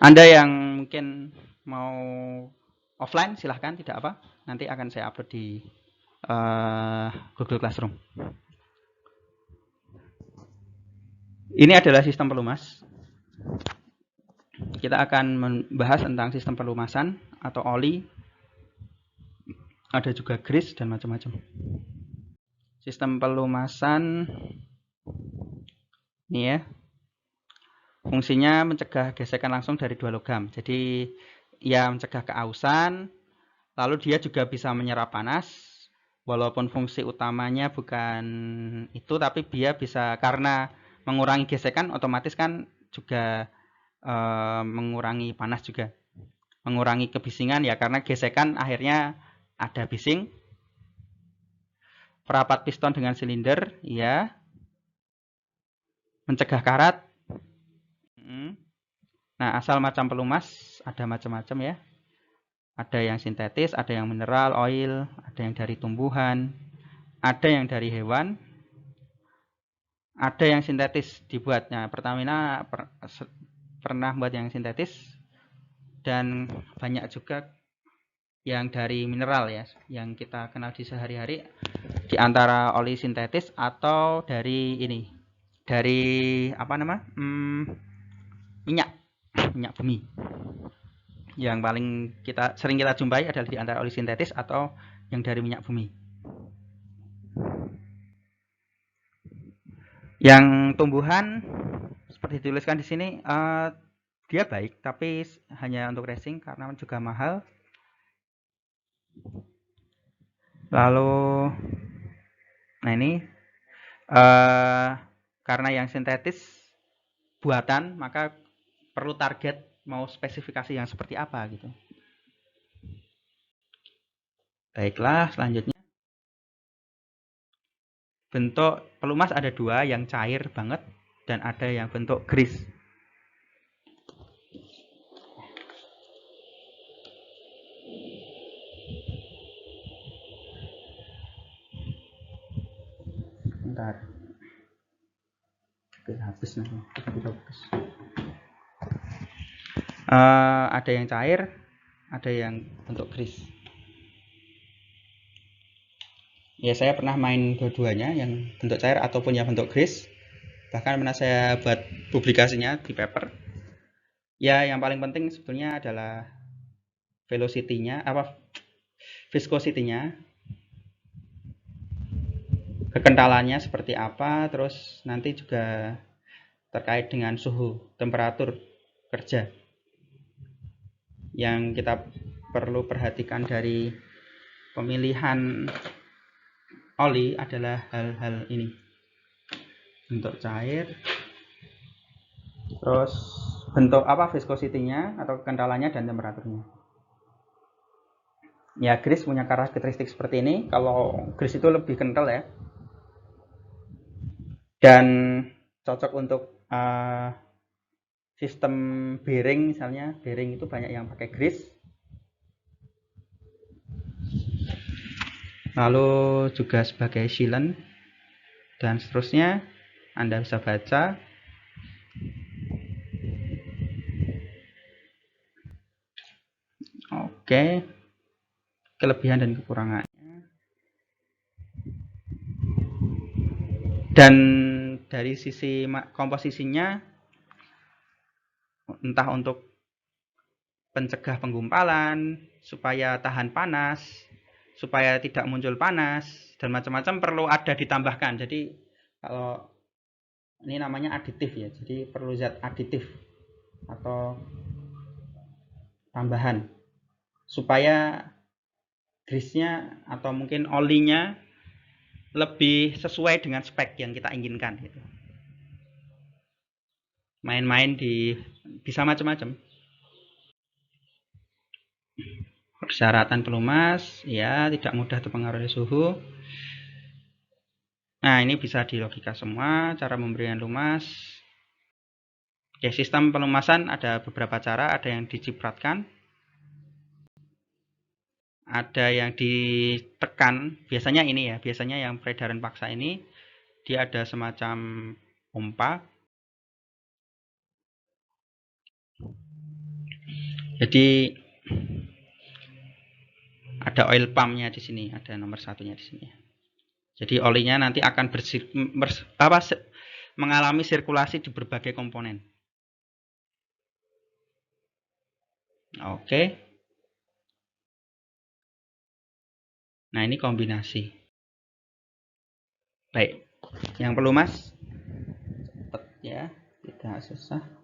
Anda yang mungkin mau offline silahkan, tidak apa. Nanti akan saya upload di Google Classroom. Ini adalah sistem pelumas. Kita akan membahas tentang sistem pelumasan atau oli. Ada juga grease dan macam-macam. Sistem pelumasan ini ya. Fungsinya mencegah gesekan langsung dari dua logam. Jadi ya mencegah keausan, lalu dia juga bisa menyerap panas. Walaupun fungsi utamanya bukan itu, tapi dia bisa karena mengurangi gesekan, otomatis kan juga mengurangi panas juga. Mengurangi kebisingan ya, karena gesekan akhirnya ada bising. Perapat piston dengan silinder, ya. Mencegah karat. Nah, asal macam pelumas ada macam-macam ya. Ada yang sintetis, ada yang mineral, oil, ada yang dari tumbuhan, ada yang dari hewan, ada yang sintetis dibuatnya. Pertamina pernah buat yang sintetis, dan banyak juga yang dari mineral ya, yang kita kenal di sehari-hari, di antara oli sintetis atau dari ini, dari apa nama, minyak bumi. Yang paling sering kita jumpai adalah di antara oli sintetis atau yang dari minyak bumi. Yang tumbuhan seperti dituliskan di sini, dia baik, tapi hanya untuk racing karena juga mahal. Lalu, nah ini karena yang sintetis buatan, maka perlu target mau spesifikasi yang seperti apa gitu. Baiklah, selanjutnya. Bentuk pelumas ada dua, yang cair banget dan ada yang bentuk grease. Bentar. Oke, habis nanti. Ada yang cair, ada yang bentuk grease. Ya, saya pernah main dua-duanya, yang bentuk cair ataupun yang bentuk grease. Bahkan pernah saya buat publikasinya di paper. Ya, yang paling penting sebetulnya adalah velocity-nya, viscosity-nya, kekentalannya seperti apa, terus nanti juga terkait dengan suhu, temperatur kerja. Yang kita perlu perhatikan dari pemilihan oli adalah hal-hal ini. Bentuk cair, terus bentuk viscosity-nya atau kekentalannya, dan temperaturnya. Ya, grease punya karakteristik seperti ini. Kalau grease itu lebih kental ya, dan cocok untuk sistem bearing. Misalnya bearing itu banyak yang pakai grease. Lalu juga sebagai sealant dan seterusnya. Anda bisa baca. Oke, kelebihan dan kekurangannya. Dan dari sisi komposisinya, entah untuk pencegah penggumpalan, supaya tahan panas, supaya tidak muncul panas, dan macam-macam perlu ada ditambahkan. Jadi kalau ini namanya aditif ya, jadi perlu zat aditif atau tambahan supaya grease-nya atau mungkin olinya lebih sesuai dengan spek yang kita inginkan gitu. Main-main bisa macam-macam. Persyaratan pelumas, ya, tidak mudah terpengaruh suhu. Nah, ini bisa di logika semua, cara pemberian lumas. Oke, sistem pelumasan ada beberapa cara, ada yang dicipratkan, ada yang ditekan. Biasanya ini ya, biasanya yang peredaran paksa ini, dia ada semacam pompa. Jadi ada oil pumpnya di sini, ada nomor satunya di sini. Jadi olinya nanti akan mengalami sirkulasi di berbagai komponen. Oke. Nah, ini kombinasi. Baik. Yang perlu Mas, cepet ya, tidak susah.